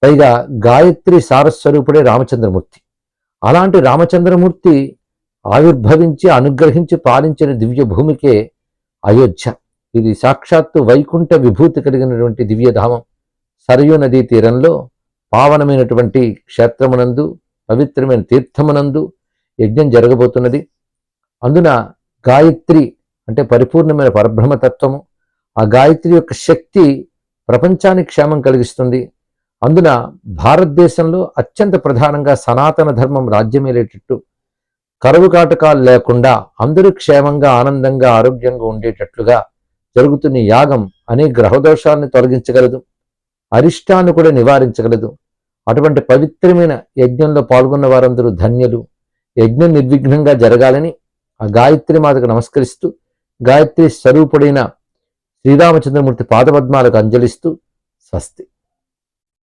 పైగా గాయత్రి సారస్వరూపుడే రామచంద్రమూర్తి. అలాంటి రామచంద్రమూర్తి ఆవిర్భవించి అనుగ్రహించి పాలించిన దివ్య భూమికే అయోధ్య. ఇది సాక్షాత్తు వైకుంఠ విభూతి కలిగినటువంటి దివ్యధామం. సరయూ నదీ తీరంలో పావనమైనటువంటి క్షేత్రమునందు, పవిత్రమైన తీర్థమునందు యజ్ఞం జరగబోతున్నది. అందున గాయత్రి అంటే పరిపూర్ణమైన పరబ్రహ్మతత్వము, ఆ గాయత్రి యొక్క శక్తి ప్రపంచానికి క్షేమం కలిగిస్తుంది. అందున భారతదేశంలో అత్యంత ప్రధానంగా సనాతన ధర్మం రాజ్యమేలేటట్టు, కరువు కాటకాలు లేకుండా అందరూ క్షేమంగా ఆనందంగా ఆరోగ్యంగా ఉండేటట్లుగా జరుగుతున్న యాగం అనేక గ్రహదోషాలను తొలగించగలదు, అరిష్టాన్ని కూడా నివారించగలదు. అటువంటి పవిత్రమైన యజ్ఞంలో పాల్గొన్న వారందరూ ధన్యులు. యజ్ఞం నిర్విఘ్నంగా జరగాలని ఆ గాయత్రి మాతకు నమస్కరిస్తూ, గాయత్రి స్వరూపుడైన శ్రీరామచంద్రమూర్తి పాదపద్మాలకు అంజలిస్తూ స్వస్తి.